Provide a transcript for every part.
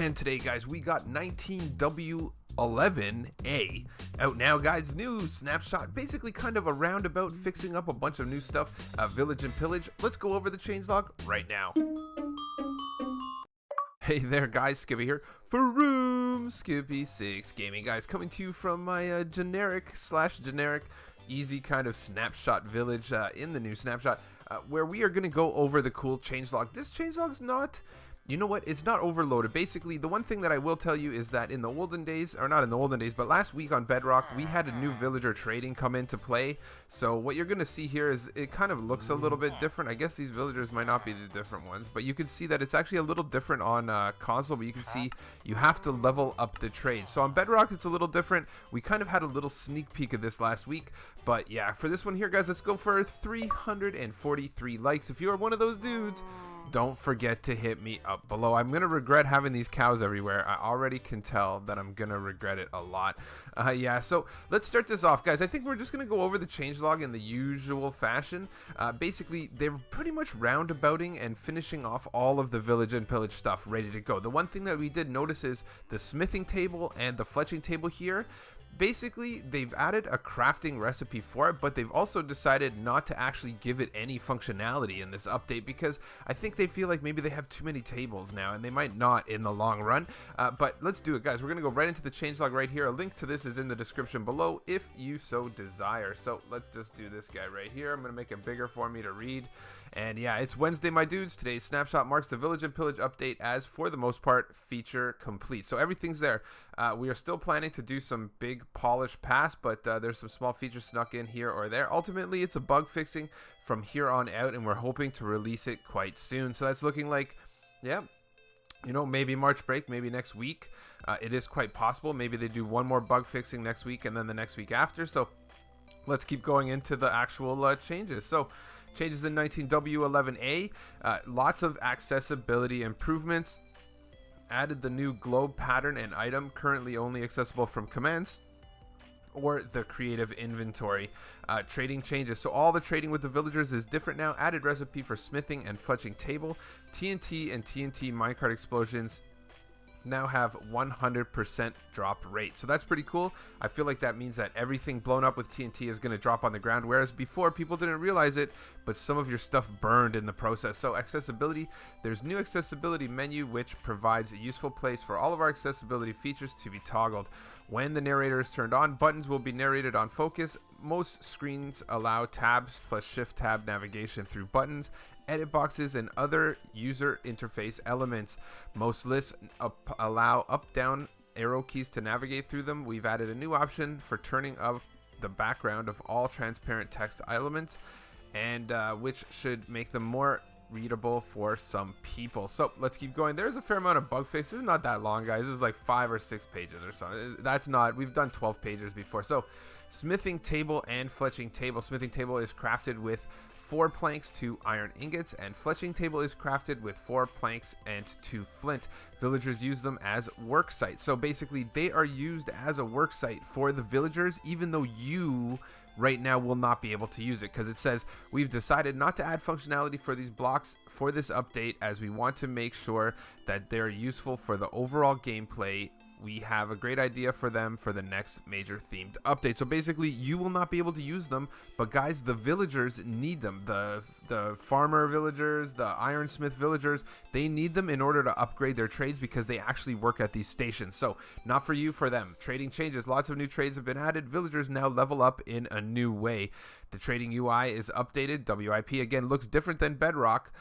And today, guys, we got 19W11A out now, guys. New snapshot, basically kind of a roundabout, fixing up a bunch of new stuff. Village and Pillage. Let's go over the changelog right now. Hey there, guys, Skippy here for Room Skippy 6 Gaming, guys, coming to you from my generic easy kind of snapshot village in the new snapshot, where we are going to go over the cool changelog. This changelog's not, you know what, it's not overloaded. Basically, the one thing that I will tell you is that in the olden days, or not in the olden days, but last week on Bedrock, we had a new villager trading come into play. So what you're going to see here is it kind of looks a little bit different. I guess these villagers might not be the different ones, but you can see that it's actually a little different on console, but you can see you have to level up the trade. So on Bedrock, it's a little different. We kind of had a little sneak peek of this last week, but yeah, for this one here, guys, let's go for 343 likes. If you are one of those dudes, don't forget to hit me up below. I'm gonna regret having these cows everywhere. I already can tell that I'm gonna regret it a lot. Yeah, so let's start this off, guys. I think we're just gonna go over the changelog in the usual fashion. Basically, they're pretty much roundabouting and finishing off all of the village and pillage stuff ready to go. The one thing that we did notice is the smithing table and the fletching table here. Basically, they've added a crafting recipe for it, but they've also decided not to actually give it any functionality in this update because I think they feel like maybe they have too many tables now, and they might not in the long run. But let's do it, guys. We're going to go right into the changelog right here. A link to this is in the description below if you so desire. So let's just do this guy right here. I'm going to make it bigger for me to read. And yeah, it's Wednesday, my dudes. Today's snapshot marks the village and pillage update as, for the most part, feature complete. So everything's there. We are still planning to do some big polish pass, but there's some small features snuck in here or there. Ultimately, it's a bug fixing from here on out, and we're hoping to release it quite soon. So that's looking like, yeah, you know, maybe March break, maybe next week. It is quite possible. Maybe they do one more bug fixing next week and then the next week after. So let's keep going into the actual changes. So changes in 19W11A, lots of accessibility improvements. Added the new globe pattern and item, currently only accessible from commands or the creative inventory. Trading changes, so all the trading with the villagers is different now. Added recipe for smithing and fletching table. TNT and TNT minecart explosions now have 100% drop rate, so that's pretty cool. I feel like that means that everything blown up with TNT is going to drop on the ground, whereas before people didn't realize it, but some of your stuff burned in the process. So accessibility, there's new accessibility menu which provides a useful place for all of our accessibility features to be toggled. When the narrator is turned on, buttons will be narrated on focus. Most screens allow tabs plus shift tab navigation through buttons, edit boxes, and other user interface elements. Most lists allow up-down arrow keys to navigate through them. We've added a new option for turning up the background of all transparent text elements, and which should make them more readable for some people. So let's keep going. There's a fair amount of bug fixes. It's not that long, guys. This is like 5 or 6 pages or something. That's not, we've done 12 pages before. So smithing table and fletching table. Smithing table is crafted with 4 planks, 2 iron ingots, and fletching table is crafted with 4 planks and 2 flint. Villagers use them as work sites. So basically they are used as a work site for the villagers, even though you right now will not be able to use it, because it says we've decided not to add functionality for these blocks for this update as we want to make sure that they're useful for the overall gameplay. We have a great idea for them for the next major themed update. So basically you will not be able to use them, but guys, the villagers need them. The farmer villagers, the ironsmith villagers, they need them in order to upgrade their trades because they actually work at these stations. So not for you, for them. Trading changes. Lots of new trades have been added. Villagers now level up in a new way. The trading UI is updated. WIP again looks different than Bedrock,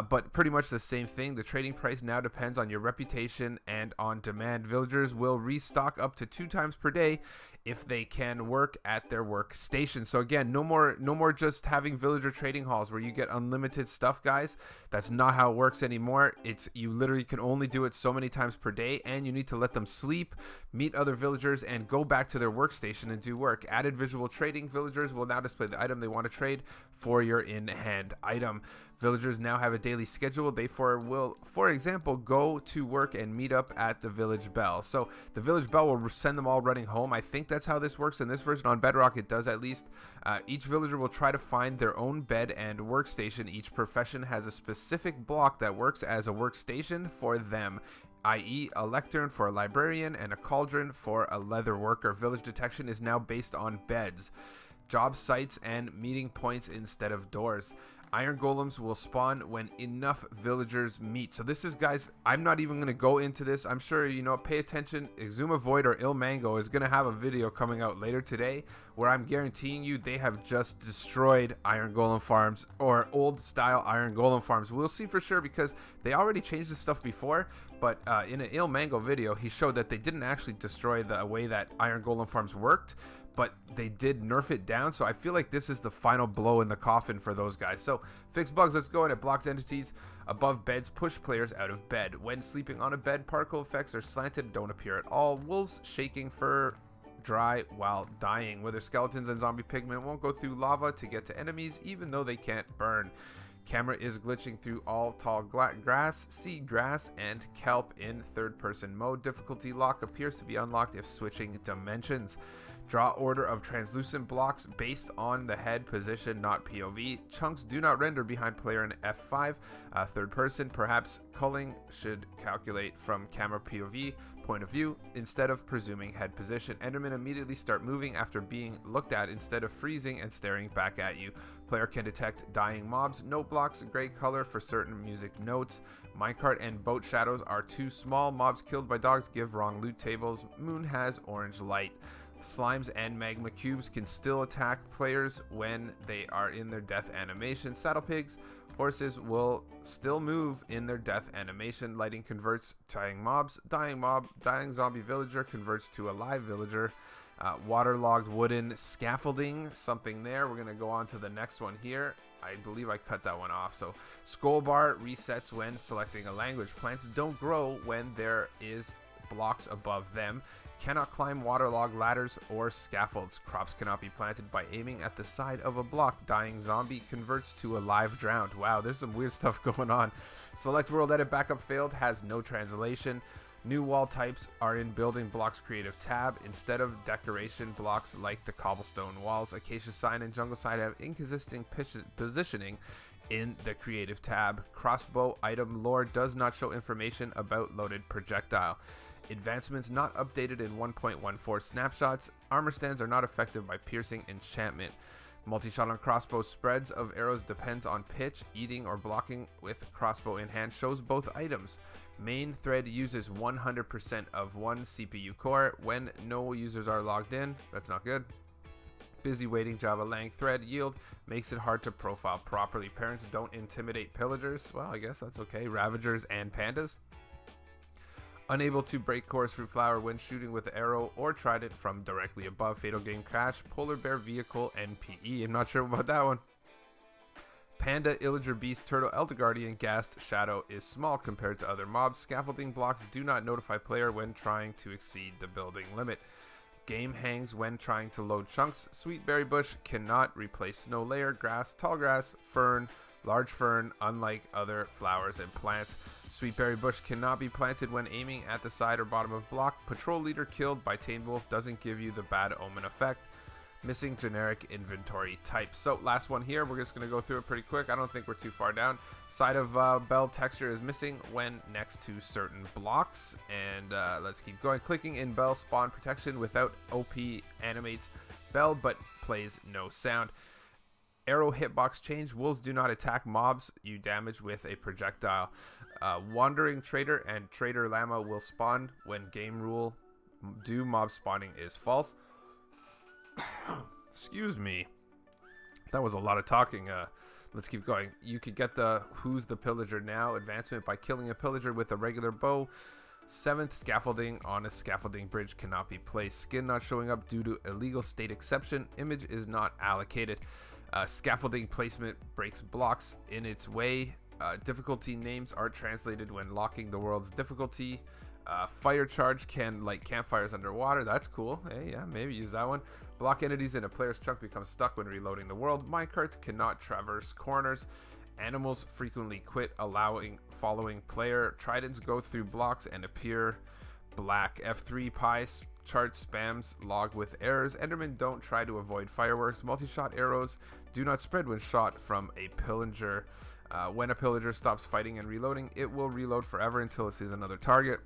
but pretty much the same thing. The trading price now depends on your reputation and on demand. Villagers will restock up to 2 times per day if they can work at their workstation. So again, no more just having villager trading halls where you get unlimited stuff, guys. That's not how it works anymore. It's, you literally can only do it so many times per day, and you need to let them sleep, meet other villagers, and go back to their workstation and do work. Added visual trading. Villagers will now display the item they want to trade for your in-hand item. Villagers now have a daily schedule. They will, for example, go to work and meet up at the village bell. So the village bell will send them all running home. I think that's how this works in this version. On Bedrock it does, at least. Each villager will try to find their own bed and workstation. Each profession has a specific block that works as a workstation for them. i.e. a lectern for a librarian and a cauldron for a leather worker. Village detection is now based on beds, job sites, and meeting points instead of doors. Iron golems will spawn when enough villagers meet. So this is, guys, I'm not even going to go into this. I'm sure, you know, pay attention. Exuma Void or Il Mango is going to have a video coming out later today where I'm guaranteeing you they have just destroyed iron golem farms or old style iron golem farms. We'll see for sure because they already changed this stuff before. But in an Il Mango video, he showed that they didn't actually destroy the way that iron golem farms worked, but they did nerf it down. So I feel like this is the final blow in the coffin for those guys. So fix bugs, let's go. And it blocks entities above beds, push players out of bed. When sleeping on a bed, particle effects are slanted, don't appear at all. Wolves shaking fur dry while dying. Whether skeletons and zombie pigmen won't go through lava to get to enemies, even though they can't burn. Camera is glitching through all tall grass, sea grass, and kelp in third-person mode. Difficulty lock appears to be unlocked if switching dimensions. Draw order of translucent blocks based on the head position, not POV. Chunks do not render behind player in F5. Third person, perhaps culling should calculate from camera POV point of view instead of presuming head position. Endermen immediately start moving after being looked at instead of freezing and staring back at you. Player can detect dying mobs. Note blocks, gray color for certain music notes. Minecart and boat shadows are too small. Mobs killed by dogs give wrong loot tables. Moon has orange light. Slimes and magma cubes can still attack players when they are in their death animation. Saddle pigs, horses will still move in their death animation. Lighting converts dying mobs. Dying zombie villager converts to a live villager. Waterlogged wooden scaffolding, something there. We're going to go on to the next one here. I believe I cut that one off. So Scrollbar resets when selecting a language. Plants don't grow when there is blocks above them. Cannot climb waterlogged ladders or scaffolds. Crops cannot be planted by aiming at the side of a block. Dying zombie converts to a live drowned. Wow, there's some weird stuff going on. Select world edit backup failed, has no translation. New wall types are in building blocks creative tab instead of decoration blocks like the cobblestone walls. Acacia sign and jungle sign have inconsistent positioning in the creative tab. Crossbow item lore does not show information about loaded projectile. Advancements not updated in 1.14 snapshots. Armor stands are not affected by piercing enchantment. Multi-shot on crossbow spreads of arrows depends on pitch. Eating or blocking with crossbow in hand shows both items. Main thread uses 100% of one CPU core when no users are logged in. That's not good. Busy waiting Java lang thread yield makes it hard to profile properly. Parents don't intimidate pillagers. Well, I guess that's okay. Ravagers and pandas. Unable to break chorus fruit flower when shooting with arrow or trident from directly above. Fatal game crash. Polar bear vehicle NPE. I'm not sure about that one. Panda, Illager Beast, Turtle, Elder Guardian, Ghast, Shadow is small compared to other mobs. Scaffolding blocks do not notify player when trying to exceed the building limit. Game hangs when trying to load chunks. Sweet berry bush cannot replace snow layer, grass, tall grass, fern, large fern, unlike other flowers and plants. Sweet berry bush cannot be planted when aiming at the side or bottom of block. Patrol leader killed by tamed wolf doesn't give you the bad omen effect. Missing generic inventory type. So last one here, we're just going to go through it pretty quick. I don't think we're too far down. Side of bell texture is missing when next to certain blocks. And let's keep going. Clicking in bell spawn protection without OP animates bell but plays no sound. Arrow hitbox change. Wolves do not attack mobs you damage with a projectile. Wandering trader and trader llama will spawn when game rule do mob spawning is false. Excuse me. That was a lot of talking. Let's keep going. You could get the Who's the Pillager Now advancement by killing a pillager with a regular bow. 7th, scaffolding on a scaffolding bridge cannot be placed. Skin not showing up due to illegal state exception. Image is not allocated. Scaffolding placement breaks blocks in its way. Difficulty names are translated when locking the world's difficulty. Fire charge can light campfires underwater. That's cool. Hey, yeah, maybe use that one. Block entities in a player's chunk become stuck when reloading the world. Minecarts cannot traverse corners. Animals frequently quit, following player. Tridents go through blocks and appear black. F3 pie chart spams log with errors. Endermen don't try to avoid fireworks. Multi-shot arrows do not spread when shot from a pillager. When a pillager stops fighting and reloading, it will reload forever until it sees another target.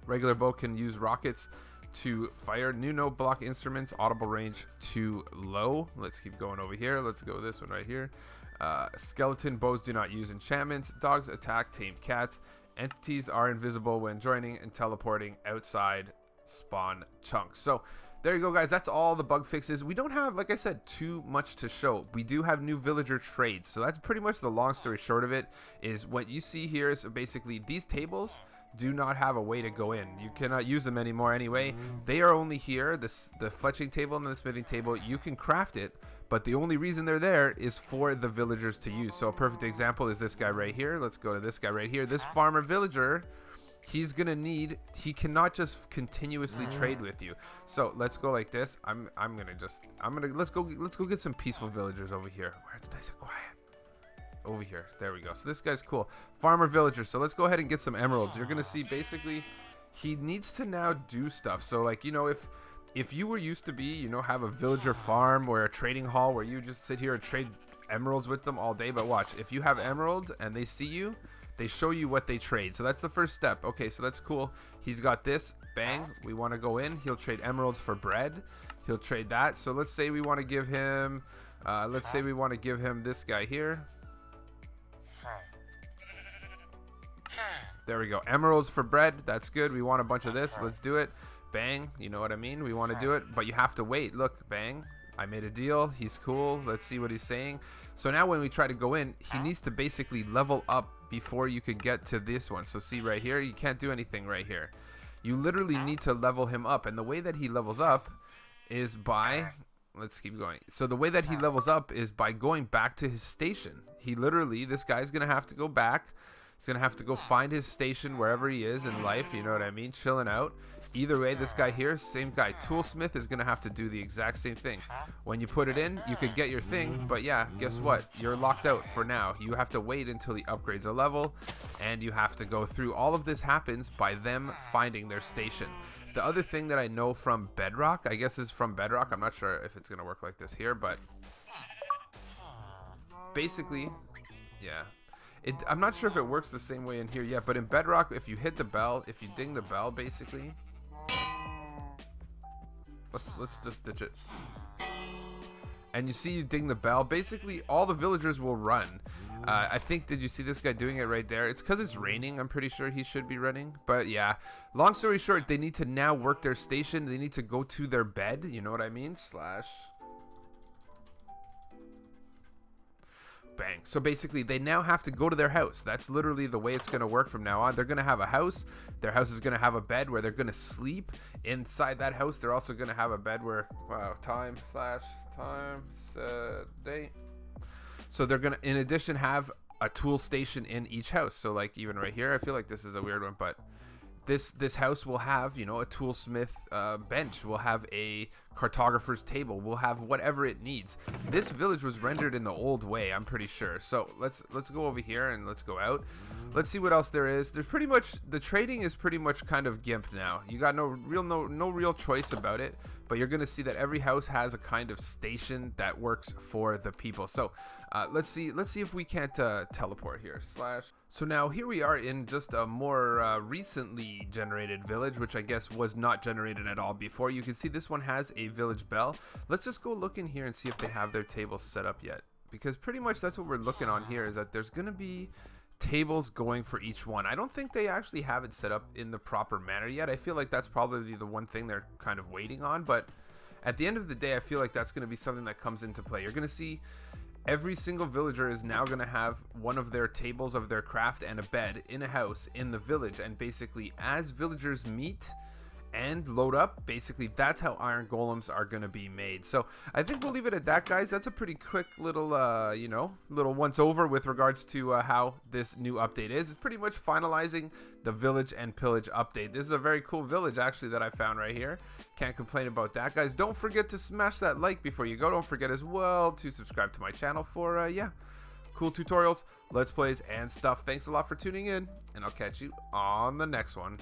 Regular bow can use rockets to fire. New no block instruments, audible range too low. Let's keep going over here. Let's go this one right here. Skeleton bows do not use enchantments. Dogs attack tamed cats. Entities are invisible when joining and teleporting outside spawn chunks. So there you go, guys. That's all the bug fixes. We don't have, like I said, too much to show. We do have new villager trades. So that's pretty much the long story short of it. Is what you see here is basically these tables do not have a way to go in. You cannot use them anymore anyway. They are only here. The fletching table and the smithing table, you can craft it, but the only reason they're there is for the villagers to use. So a perfect example is this guy right here. Let's go to this guy right here. This farmer villager, he's gonna need, he cannot just continuously trade with you. So let's go like this. Let's go get some peaceful villagers over here where it's nice and quiet. Over here, there we go. So this guy's cool, farmer villager. So let's go ahead and get some emeralds. You're gonna see basically he needs to now do stuff. So like, you know, if you were used to be, you know, have a villager farm or a trading hall where you just sit here and trade emeralds with them all day, but watch, if you have emerald and they see you, they show you what they trade. So that's the first step. Okay, so that's cool. He's got this, bang, we want to go in. He'll trade emeralds for bread. He'll trade that. So let's say we want to give him this guy here. There we go. Emeralds for bread. That's good. We want a bunch of this. Let's do it. Bang. You know what I mean? We want to do it, but you have to wait. Look, bang. I made a deal. He's cool. Let's see what he's saying. So now when we try to go in, he needs to basically level up before you could get to this one. So see right here, you can't do anything right here. You literally need to level him up. And the way that he levels up is by... Let's keep going. So the way that he levels up is by going back to his station. He literally, this guy's going to have to go back. He's going to have to go find his station wherever he is in life, you know what I mean? Chilling out. Either way, this guy here, same guy. Toolsmith is going to have to do the exact same thing. When you put it in, you could get your thing, but yeah, guess what? You're locked out for now. You have to wait until he upgrades a level, and you have to go through. All of this happens by them finding their station. The other thing that I know from Bedrock, I guess is from Bedrock. I'm not sure if it's going to work like this here, but basically, yeah. I'm not sure if it works the same way in here yet, but in Bedrock, if you hit the bell, if you ding the bell, basically, let's just ditch it. And you see you ding the bell, basically all the villagers will run. I think, did you see this guy doing it right there? It's because it's raining. I'm pretty sure he should be running. But yeah, long story short, they need to now work their station. They need to go to their bed. You know what I mean? Slash. Bang. So basically they now have to go to their house. That's literally the way it's going to work from now on. They're going to have a house. Their house is going to have a bed where they're going to sleep. Inside that house, they're also going to have a bed where, wow, time date. So they're going to, in addition, have a tool station in each house. So like even right here, I feel like this is a weird one, but this house will have, you know, a toolsmith bench. We'll have a cartographer's table. We'll have whatever it needs. This village was rendered in the old way, I'm pretty sure. So let's go over here and let's go out. Let's see what else there is. There's pretty much, the trading is pretty much kind of gimped now. You got no real choice about it, but you're gonna see that every house has a kind of station that works for the people. So let's see if we can't teleport here. Slash. So now here we are in just a more recently generated village, which I guess was not generated at all before. You can see this one has a village bell. Let's just go look in here and see if they have their tables set up yet, because pretty much that's what we're looking on here, is that there's gonna be tables going for each one. I don't think they actually have it set up in the proper manner yet. I feel like that's probably the one thing they're kind of waiting on, but at the end of the day, I feel like that's going to be something that comes into play. You're going to see every single villager is now going to have one of their tables of their craft and a bed in a house in the village, and basically as villagers meet and load up, basically that's how iron golems are going to be made. So I think we'll leave it at that, guys. That's a pretty quick little you know, little once over with regards to how this new update is. It's pretty much finalizing the village and pillage update. This is a very cool village actually that I found right here. Can't complain about that, guys. Don't forget to smash that like before you go. Don't forget as well to subscribe to my channel for yeah, cool tutorials, let's plays and stuff. Thanks a lot for tuning in, and I'll catch you on the next one.